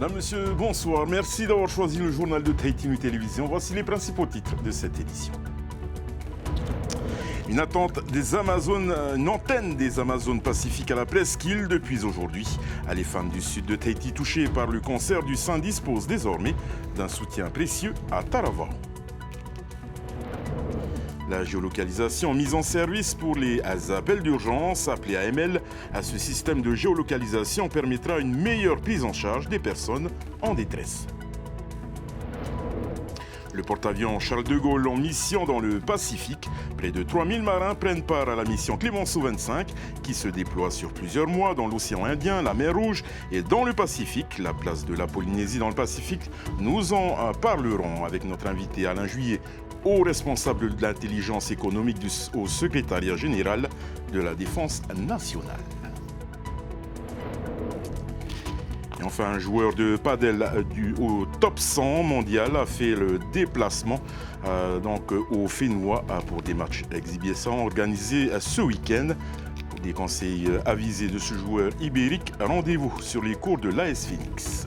Madame, Monsieur, bonsoir. Merci d'avoir choisi le journal de Tahiti Télévision. Voici les principaux titres de cette édition. Une antenne des Amazones Pacifiques à la presqu'île depuis aujourd'hui. Les femmes du sud de Tahiti touchées par le cancer du sein disposent désormais d'un soutien précieux à Taravao. La géolocalisation mise en service pour les appels d'urgence appelés AML. Ce système de géolocalisation permettra une meilleure prise en charge des personnes en détresse. Le porte-avions Charles de Gaulle en mission dans le Pacifique. Près de 3000 marins prennent part à la mission Clémenceau 25 qui se déploie sur plusieurs mois dans l'océan Indien, la mer Rouge et dans le Pacifique. La place de la Polynésie dans le Pacifique, nous en parlerons avec notre invité Alain Juillet, haut responsable de l'intelligence économique au secrétariat général de la Défense nationale. Et enfin, un joueur de padel au top 100 mondial a fait le déplacement au Fénois pour des matchs exhibition organisés ce week-end. Pour des conseils avisés de ce joueur ibérique, rendez-vous sur les cours de l'AS Phoenix.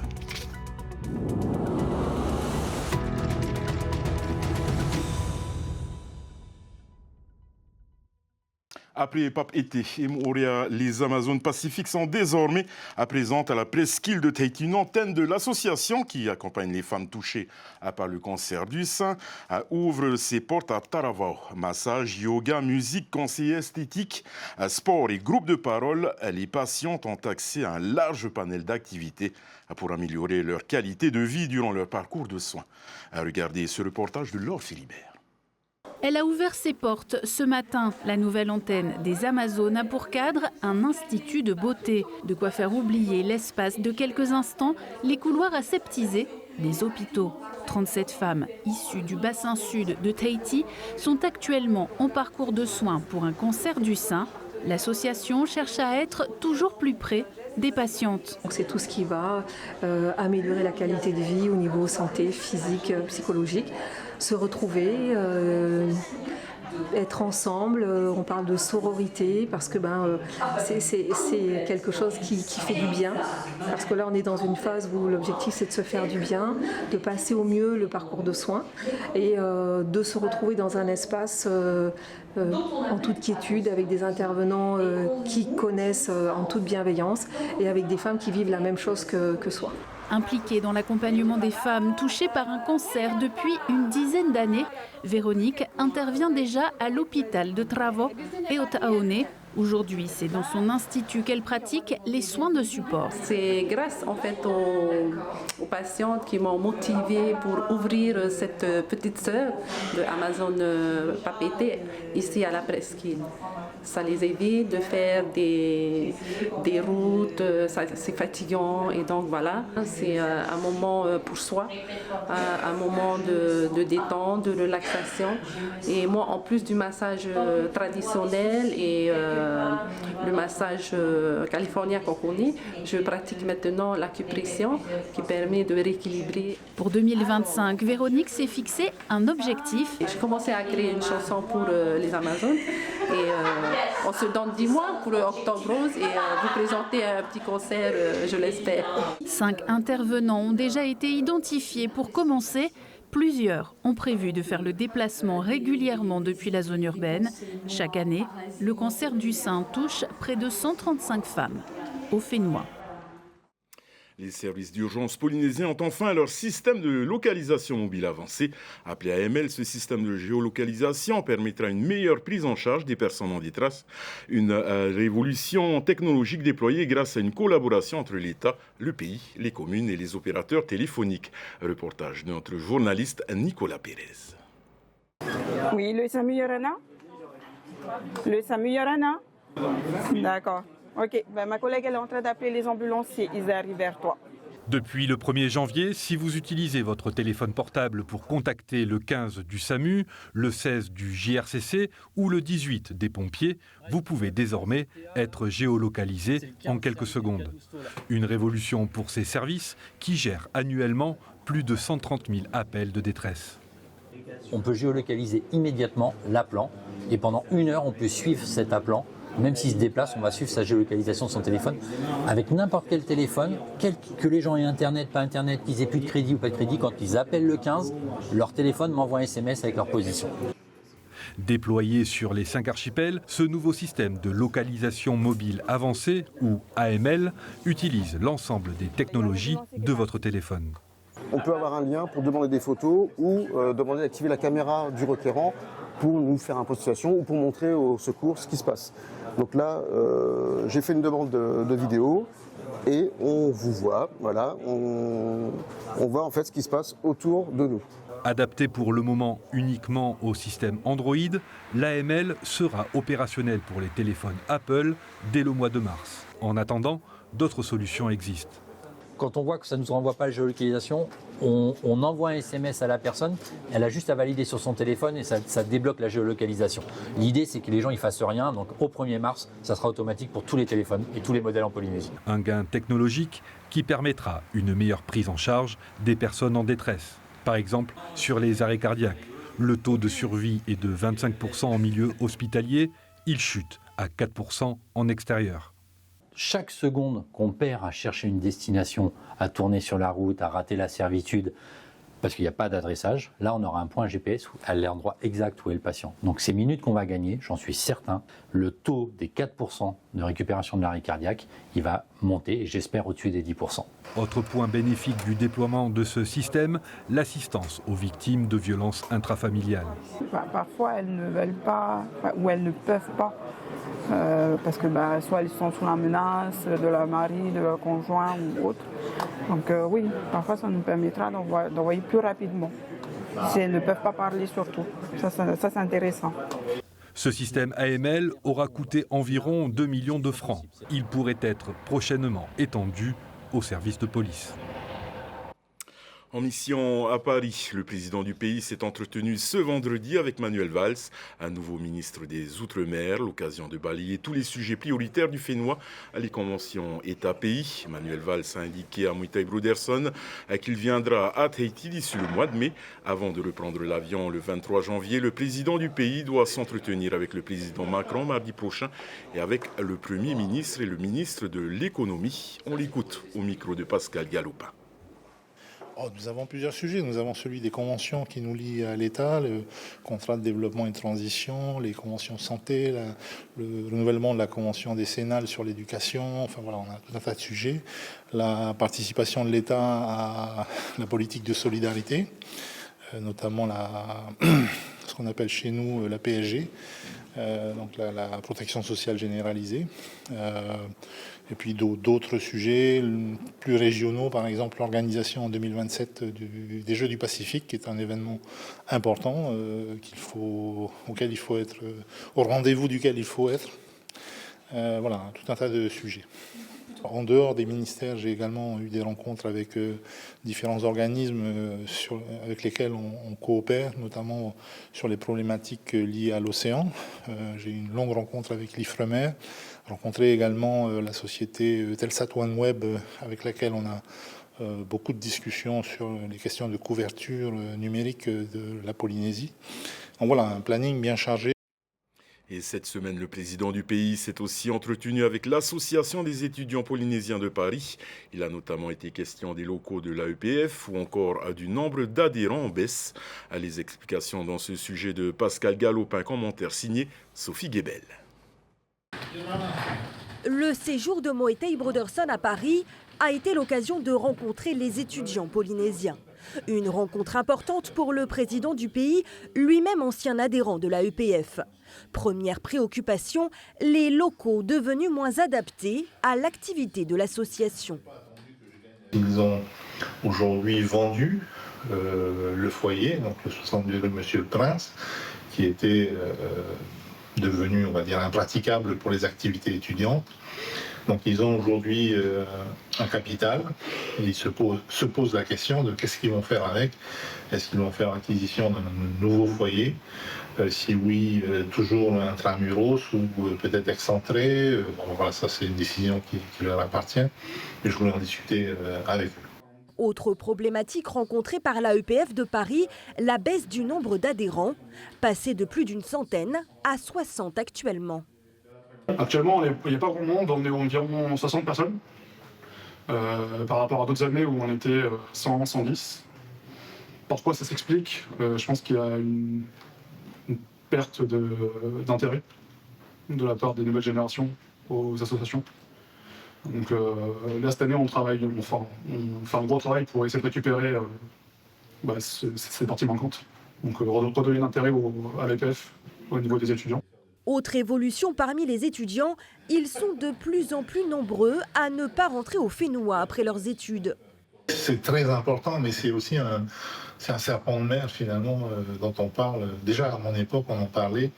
Après Pape Été et Moorea, les Amazones Pacifiques sont désormais présentes à la presqu'île de Tahiti. Une antenne de l'association qui accompagne les femmes touchées par le cancer du sein ouvre ses portes à Taravao. Massage, yoga, musique, conseil esthétique, sport et groupe de parole, les patientes ont accès à un large panel d'activités pour améliorer leur qualité de vie durant leur parcours de soins. Regardez ce reportage de Laure Philibert. Elle a ouvert ses portes ce matin. La nouvelle antenne des Amazones a pour cadre un institut de beauté. De quoi faire oublier l'espace de quelques instants les couloirs aseptisés des hôpitaux. 37 femmes issues du bassin sud de Tahiti sont actuellement en parcours de soins pour un cancer du sein. L'association cherche à être toujours plus près des patientes. C'est tout ce qui va améliorer la qualité de vie au niveau santé, physique, psychologique. Se retrouver, être ensemble, on parle de sororité parce que c'est quelque chose qui fait du bien. Parce que là on est dans une phase où l'objectif c'est de se faire du bien, de passer au mieux le parcours de soins et de se retrouver dans un espace en toute quiétude avec des intervenants qui connaissent en toute bienveillance et avec des femmes qui vivent la même chose que soi. Impliquée dans l'accompagnement des femmes touchées par un cancer depuis une dizaine d'années, Véronique intervient déjà à l'hôpital de Taravao et au Taone. Aujourd'hui, c'est dans son institut qu'elle pratique les soins de support. C'est grâce en fait aux patientes qui m'ont motivée pour ouvrir cette petite sœur de Amazon Pape Été ici à la presqu'île. Ça les évite de faire des routes, c'est fatigant et donc voilà, c'est un moment pour soi, un moment de détente, de relaxation. Et moi, en plus du massage traditionnel et le massage californien qu'on connaît, je pratique maintenant l'acupression qui permet de rééquilibrer. Pour 2025, Véronique s'est fixé un objectif. J'ai commencé à créer une chanson pour les Amazones et on se donne 10 mois pour Octobre Rose et vous présenter un petit concert, je l'espère. 5 intervenants ont déjà été identifiés pour commencer. Plusieurs ont prévu de faire le déplacement régulièrement depuis la zone urbaine. Chaque année, le cancer du sein touche près de 135 femmes au Fénois. Les services d'urgence polynésiens ont enfin leur système de localisation mobile avancé. Appelé AML, ce système de géolocalisation permettra une meilleure prise en charge des personnes en détresse. Une révolution technologique déployée grâce à une collaboration entre l'État, le pays, les communes et les opérateurs téléphoniques. Reportage de notre journaliste Nicolas Pérez. Oui, le SAMU Yorana. Le SAMU Yorana. D'accord. Ok, ma collègue elle est en train d'appeler les ambulanciers, ils arrivent vers toi. Depuis le 1er janvier, si vous utilisez votre téléphone portable pour contacter le 15 du SAMU, le 16 du JRCC ou le 18 des pompiers, vous pouvez désormais être géolocalisé en quelques secondes. Une révolution pour ces services qui gèrent annuellement plus de 130 000 appels de détresse. On peut géolocaliser immédiatement l'appelant et pendant 1 heure, on peut suivre cet appelant Même s'il se déplace, on va suivre sa géolocalisation de son téléphone. Avec n'importe quel téléphone, que les gens aient Internet, pas Internet, qu'ils aient plus de crédit ou pas de crédit, quand ils appellent le 15, leur téléphone m'envoie un SMS avec leur position. Déployé sur les 5 archipels, ce nouveau système de localisation mobile avancée, ou AML, utilise l'ensemble des technologies de votre téléphone. On peut avoir un lien pour demander des photos ou demander d'activer la caméra du requérant pour nous faire un point de situation ou pour montrer au secours ce qui se passe. Donc là, j'ai fait une demande de vidéo et on vous voit, voilà, on voit en fait ce qui se passe autour de nous. Adapté pour le moment uniquement au système Android, l'AML sera opérationnel pour les téléphones Apple dès le mois de mars. En attendant, d'autres solutions existent. Quand on voit que ça ne nous renvoie pas la géolocalisation, on envoie un SMS à la personne, elle a juste à valider sur son téléphone et ça débloque la géolocalisation. L'idée, c'est que les gens ne fassent rien, donc au 1er mars, ça sera automatique pour tous les téléphones et tous les modèles en Polynésie. Un gain technologique qui permettra une meilleure prise en charge des personnes en détresse. Par exemple, sur les arrêts cardiaques, le taux de survie est de 25% en milieu hospitalier, il chute à 4% en extérieur. Chaque seconde qu'on perd à chercher une destination, à tourner sur la route, à rater la servitude, parce qu'il n'y a pas d'adressage, là on aura un point GPS à l'endroit exact où est le patient. Donc ces minutes qu'on va gagner, j'en suis certain, le taux des 4% de récupération de l'arrêt cardiaque, il va monter et j'espère au-dessus des 10%. Autre point bénéfique du déploiement de ce système, l'assistance aux victimes de violences intrafamiliales. Parfois, elles ne veulent pas ou elles ne peuvent pas parce que soit elles sont sous la menace de leur mari, de leur conjoint ou autre. Donc oui, parfois ça nous permettra d'envoyer plus rapidement. Si elles ne peuvent pas parler surtout. Ça c'est intéressant. Ce système AML aura coûté environ 2 millions de francs. Il pourrait être prochainement étendu aux services de police. En mission à Paris, le président du pays s'est entretenu ce vendredi avec Manuel Valls, un nouveau ministre des Outre-mer, l'occasion de balayer tous les sujets prioritaires du Fénois à les conventions État-pays. Manuel Valls a indiqué à Mouitaï Broderson qu'il viendra à Tahiti d'ici le mois de mai. Avant de reprendre l'avion le 23 janvier, le président du pays doit s'entretenir avec le président Macron mardi prochain et avec le Premier ministre et le ministre de l'Économie. On l'écoute au micro de Pascal Galopin. Nous avons plusieurs sujets. Nous avons celui des conventions qui nous lient à l'État, le contrat de développement et de transition, les conventions santé, le renouvellement de la convention décennale sur l'éducation. Enfin voilà, on a tout un tas de sujets. La participation de l'État à la politique de solidarité, notamment ce qu'on appelle chez nous la PSG, donc la protection sociale généralisée. Et puis d'autres sujets plus régionaux, par exemple l'organisation en 2027 des Jeux du Pacifique, qui est un événement important auquel il faut être, au rendez-vous duquel il faut être. Voilà, tout un tas de sujets. En dehors des ministères, j'ai également eu des rencontres avec différents organismes avec lesquels on coopère, notamment sur les problématiques liées à l'océan. J'ai eu une longue rencontre avec l'Ifremer, rencontré également la société Telsat OneWeb, avec laquelle on a beaucoup de discussions sur les questions de couverture numérique de la Polynésie. Donc voilà, un planning bien chargé. Et cette semaine, le président du pays s'est aussi entretenu avec l'Association des étudiants polynésiens de Paris. Il a notamment été question des locaux de l'AEPF ou encore du nombre d'adhérents en baisse. Les explications dans ce sujet de Pascal Galopin, commentaire signé Sophie Guébel. Le séjour de Mouitaï Broderson à Paris a été l'occasion de rencontrer les étudiants polynésiens. Une rencontre importante pour le président du pays, lui-même ancien adhérent de l'AEPF. Première préoccupation, les locaux devenus moins adaptés à l'activité de l'association. Ils ont aujourd'hui vendu le foyer, donc le 62 de Monsieur le Prince, qui était devenu, on va dire, impraticable pour les activités étudiantes. Donc ils ont aujourd'hui un capital et ils se posent la question de qu'est-ce qu'ils vont faire avec. Est-ce qu'ils vont faire acquisition d'un nouveau foyer? Si oui, toujours intramuros ou peut-être excentré. Bon, voilà, ça c'est une décision qui leur appartient et je voulais en discuter avec eux. Autre problématique rencontrée par l'AEPF de Paris, la baisse du nombre d'adhérents, passé de plus d'une centaine à 60 actuellement. Actuellement, il n'y a pas grand monde, on est environ 60 personnes, par rapport à d'autres années où on était 100, 110. Pourquoi ça s'explique? Je pense qu'il y a une perte d'intérêt de la part des nouvelles générations aux associations. Donc là, cette année, on fait un gros travail pour essayer de récupérer ces parties manquantes. Donc redonner l'intérêt à l'EPF au niveau des étudiants. Autre évolution parmi les étudiants, ils sont de plus en plus nombreux à ne pas rentrer au Fénois après leurs études. C'est très important, mais c'est aussi un serpent de mer finalement dont on parle. Déjà à mon époque, on en parlait,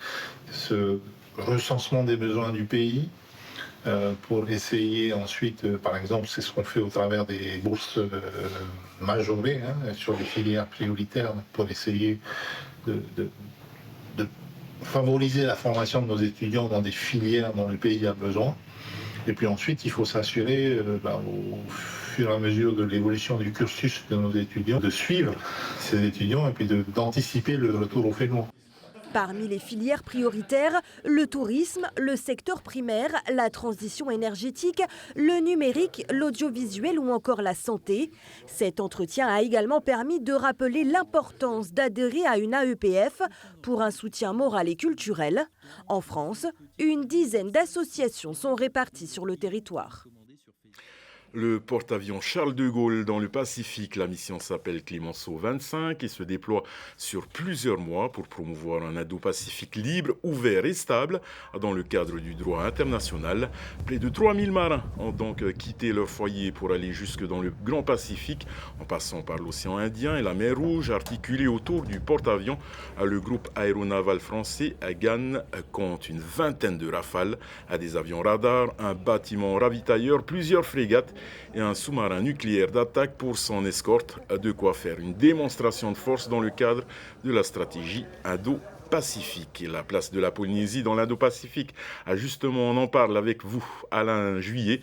ce recensement des besoins du pays pour essayer ensuite, par exemple, c'est ce qu'on fait au travers des bourses majorées sur les filières prioritaires pour essayer de favoriser la formation de nos étudiants dans des filières dont le pays a besoin. Et puis ensuite, il faut s'assurer, au fur et à mesure de l'évolution du cursus de nos étudiants, de suivre ces étudiants et puis d'anticiper le retour au Fénois. Parmi les filières prioritaires, le tourisme, le secteur primaire, la transition énergétique, le numérique, l'audiovisuel ou encore la santé. Cet entretien a également permis de rappeler l'importance d'adhérer à une AEPF pour un soutien moral et culturel. En France, une dizaine d'associations sont réparties sur le territoire. Le porte-avions Charles de Gaulle dans le Pacifique. La mission s'appelle Clémenceau 25 et se déploie sur plusieurs mois pour promouvoir un Indo-Pacifique libre, ouvert et stable dans le cadre du droit international. Près de 3000 marins ont donc quitté leur foyer pour aller jusque dans le Grand Pacifique en passant par l'océan Indien et la mer Rouge. Articulé autour du porte-avions, le groupe aéronaval français GAN compte une vingtaine de Rafales, des avions radars, un bâtiment ravitailleur, plusieurs frégates et un sous-marin nucléaire d'attaque pour son escorte, de quoi faire une démonstration de force dans le cadre de la stratégie Indo-Pacifique. Et la place de la Polynésie dans l'Indo-Pacifique, justement, on en parle avec vous, Alain Juillet.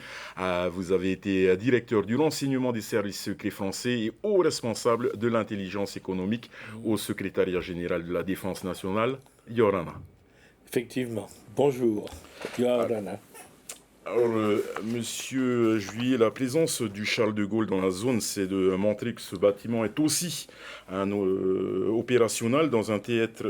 Vous avez été directeur du renseignement des services secrets français et haut responsable de l'intelligence économique au secrétariat général de la Défense nationale. Yorana. Effectivement. Bonjour. Yorana. Alors, Monsieur Juillet, la présence du Charles de Gaulle dans la zone, c'est de montrer que ce bâtiment est aussi opérationnel dans un théâtre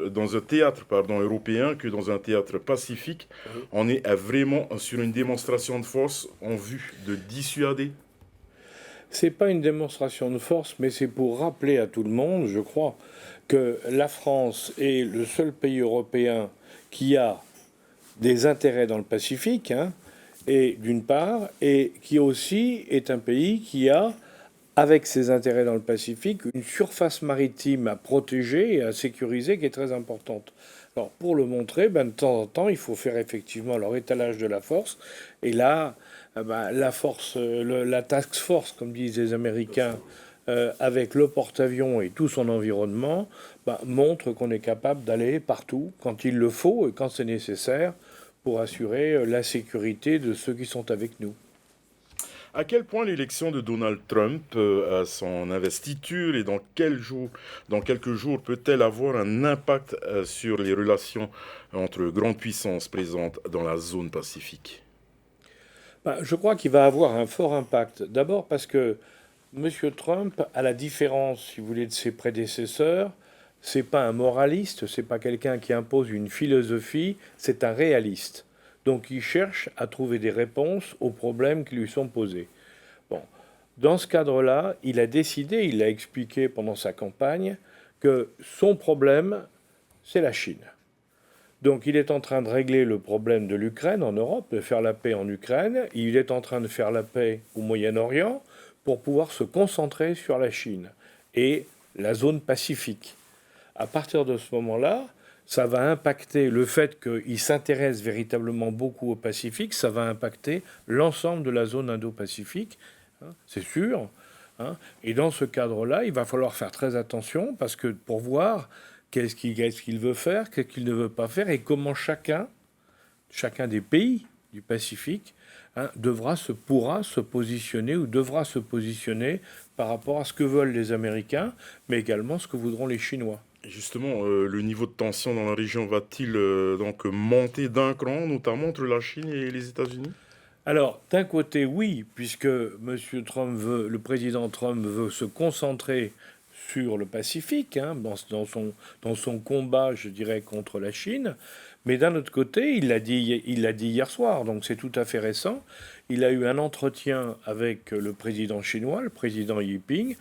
européen que dans un théâtre pacifique. Oui. On est vraiment sur une démonstration de force en vue de dissuader. C'est pas une démonstration de force, mais c'est pour rappeler à tout le monde, je crois, que la France est le seul pays européen qui a des intérêts dans le Pacifique, et d'une part, et qui aussi est un pays qui a, avec ses intérêts dans le Pacifique, une surface maritime à protéger et à sécuriser qui est très importante. Alors, pour le montrer, de temps en temps, il faut faire effectivement leur étalage de la force. Et là, la force, la task force, comme disent les Américains, avec le porte-avions et tout son environnement, montre qu'on est capable d'aller partout quand il le faut et quand c'est nécessaire, pour assurer la sécurité de ceux qui sont avec nous. À quel point l'élection de Donald Trump à son investiture et dans quelques jours peut-elle avoir un impact sur les relations entre grandes puissances présentes dans la zone Pacifique? Je crois qu'il va avoir un fort impact. D'abord parce que M. Trump, à la différence, si vous voulez, de ses prédécesseurs, c'est pas un moraliste, c'est pas quelqu'un qui impose une philosophie, c'est un réaliste. Donc il cherche à trouver des réponses aux problèmes qui lui sont posés. Bon, dans ce cadre-là, il a décidé, il l'a expliqué pendant sa campagne, que son problème, c'est la Chine. Donc il est en train de régler le problème de l'Ukraine en Europe, de faire la paix en Ukraine, il est en train de faire la paix au Moyen-Orient pour pouvoir se concentrer sur la Chine et la zone Pacifique. À partir de ce moment-là, ça va impacter le fait qu'il s'intéresse véritablement beaucoup au Pacifique, ça va impacter l'ensemble de la zone Indo-Pacifique, c'est sûr. Et dans ce cadre-là, il va falloir faire très attention parce que pour voir qu'est-ce qu'il veut faire, qu'est-ce qu'il ne veut pas faire et comment chacun des pays du Pacifique pourra se positionner ou devra se positionner par rapport à ce que veulent les Américains, mais également ce que voudront les Chinois. Justement, le niveau de tension dans la région va-t-il donc monter d'un cran, notamment entre la Chine et les États-Unis? Alors, d'un côté, oui, puisque le président Trump veut se concentrer sur le Pacifique, hein, dans son combat, je dirais, contre la Chine. Mais d'un autre côté, il l'a dit hier soir, donc c'est tout à fait récent. Il a eu un entretien avec le président chinois, le président Xi Jinping,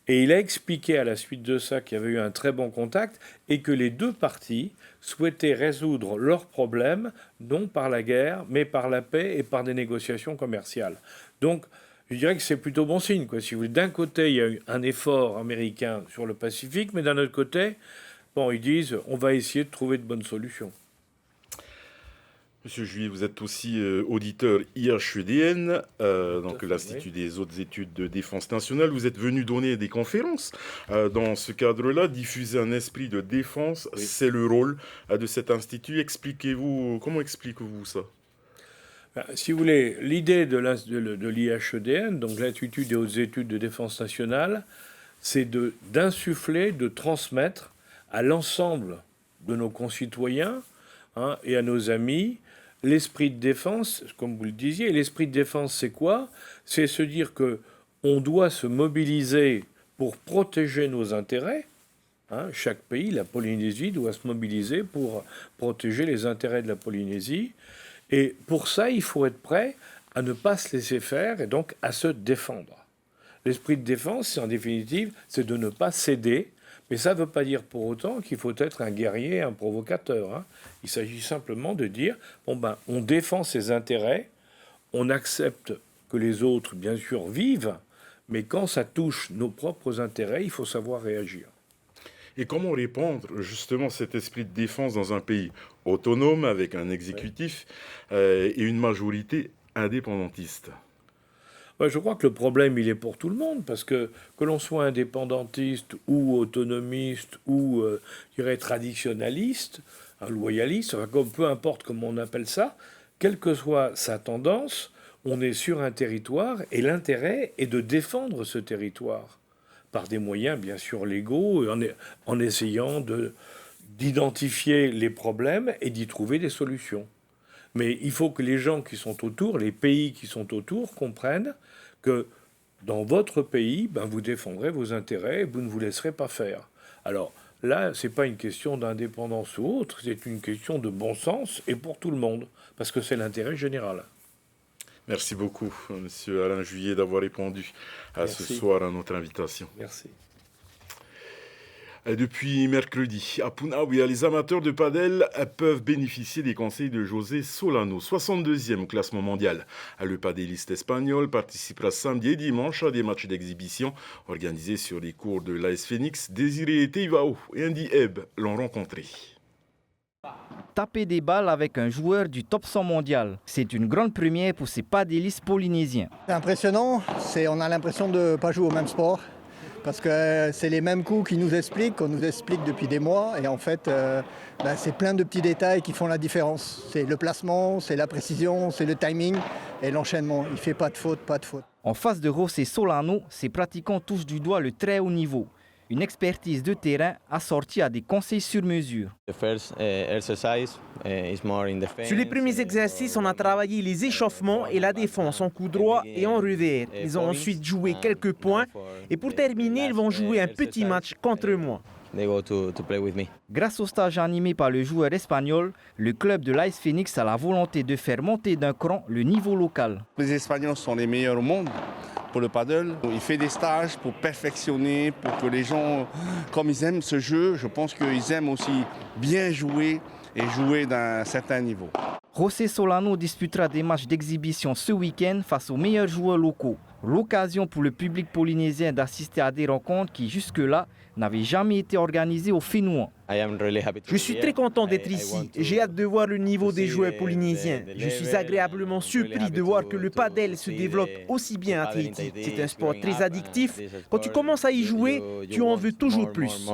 et il a expliqué à la suite de ça qu'il y avait eu un très bon contact et que les deux parties souhaitaient résoudre leurs problèmes, non par la guerre, mais par la paix et par des négociations commerciales. Donc, je dirais que c'est plutôt bon signe, quoi. Si vous voulez, d'un côté, il y a eu un effort américain sur le Pacifique, mais d'un autre côté, bon, ils disent on va essayer de trouver de bonnes solutions. Monsieur Juillet, vous êtes aussi auditeur IHEDN, donc fait, l'Institut oui. des hautes études de défense nationale. Vous êtes venu donner des conférences. Dans ce cadre-là, diffuser un esprit de défense, Oui. c'est le rôle de cet institut. Comment expliquez-vous ça? Ben, si vous voulez, l'idée de l'IHEDN, donc l'Institut des hautes études de défense nationale, c'est d'insuffler, de transmettre à l'ensemble de nos concitoyens, hein, et à nos amis l'esprit de défense, comme vous le disiez. L'esprit de défense, c'est quoi? C'est se dire que on doit se mobiliser pour protéger nos intérêts. Hein, chaque pays, la Polynésie, doit se mobiliser pour protéger les intérêts de la Polynésie. Et pour ça, il faut être prêt à ne pas se laisser faire et donc à se défendre. L'esprit de défense, c'est en définitive, c'est de ne pas céder. Mais ça ne veut pas dire pour autant qu'il faut être un guerrier, un provocateur, hein. Il s'agit simplement de dire, bon ben, on défend ses intérêts, on accepte que les autres, bien sûr, vivent, mais quand ça touche nos propres intérêts, il faut savoir réagir. Et comment répandre justement cet esprit de défense dans un pays autonome avec un exécutif et une majorité indépendantiste? Je crois que le problème, il est pour tout le monde, parce que l'on soit indépendantiste ou autonomiste ou, je dirais, traditionnaliste, un loyaliste, enfin, peu importe comment on appelle ça, quelle que soit sa tendance, on est sur un territoire et l'intérêt est de défendre ce territoire par des moyens, bien sûr, légaux, en essayant d'identifier les problèmes et d'y trouver des solutions. Mais il faut que les gens qui sont autour, les pays qui sont autour, comprennent que dans votre pays, ben, vous défendrez vos intérêts et vous ne vous laisserez pas faire. Alors là, ce n'est pas une question d'indépendance ou autre, c'est une question de bon sens et pour tout le monde, parce que c'est l'intérêt général. Merci beaucoup, Monsieur Alain Juillet, d'avoir répondu ce soir à notre invitation. Merci. Depuis mercredi, à Punaouia, les amateurs de padel peuvent bénéficier des conseils de José Solano, 62e au classement mondial. Le padelliste espagnol participera samedi et dimanche à des matchs d'exhibition organisés sur les cours de l'AS Phoenix. Désiré Teivao et Andy Ebb l'ont rencontré. Taper des balles avec un joueur du top 100 mondial, c'est une grande première pour ces padellistes polynésiens. C'est impressionnant, on a l'impression de ne pas jouer au même sport. Parce que c'est les mêmes coups qu'on nous explique depuis des mois. Et en fait, c'est plein de petits détails qui font la différence. C'est le placement, c'est la précision, c'est le timing et l'enchaînement. Il ne fait pas de faute, pas de faute. En face de José Solano, ces pratiquants touchent du doigt le très haut niveau. Une expertise de terrain assortie à des conseils sur mesure. Sur les premiers exercices, on a travaillé les échauffements et la défense en coup droit et en revers. Ils ont ensuite joué quelques points et pour terminer, ils vont jouer un petit match contre moi. Grâce au stage animé par le joueur espagnol, le club de l'AS Phoenix a la volonté de faire monter d'un cran le niveau local. Les Espagnols sont les meilleurs au monde pour le paddle. Il fait des stages pour perfectionner, pour que les gens, comme ils aiment ce jeu, je pense qu'ils aiment aussi bien jouer et jouer d'un certain niveau. José Solano disputera des matchs d'exhibition ce week-end face aux meilleurs joueurs locaux. L'occasion pour le public polynésien d'assister à des rencontres qui jusque-là n'avaient jamais été organisées au Fénouan. Je suis très content d'être ici. J'ai hâte de voir le niveau des joueurs polynésiens. Je suis agréablement surpris de voir que le padel se développe aussi bien à Tahiti. C'est un sport très addictif. Quand tu commences à y jouer, tu en veux toujours plus.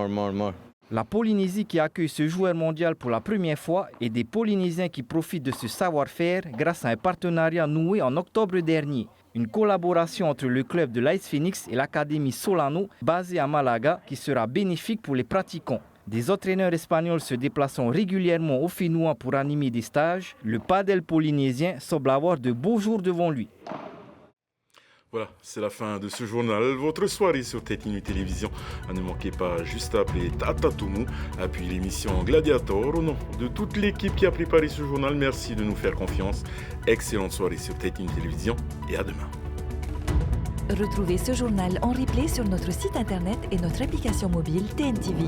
La Polynésie qui accueille ce joueur mondial pour la première fois et des Polynésiens qui profitent de ce savoir-faire grâce à un partenariat noué en octobre dernier. Une collaboration entre le club de l'AS Phoenix et l'académie Solano basée à Malaga qui sera bénéfique pour les pratiquants. Des entraîneurs espagnols se déplaçant régulièrement au Fénois pour animer des stages, le padel polynésien semble avoir de beaux jours devant lui. Voilà, c'est la fin de ce journal. Votre soirée sur Tête Inuit Télévision. Ne manquez pas juste après Tatatumu, puis l'émission Gladiator. Au nom de toute l'équipe qui a préparé ce journal, merci de nous faire confiance. Excellente soirée sur Tête Inuit Télévision et à demain. Retrouvez ce journal en replay sur notre site internet et notre application mobile TNTV.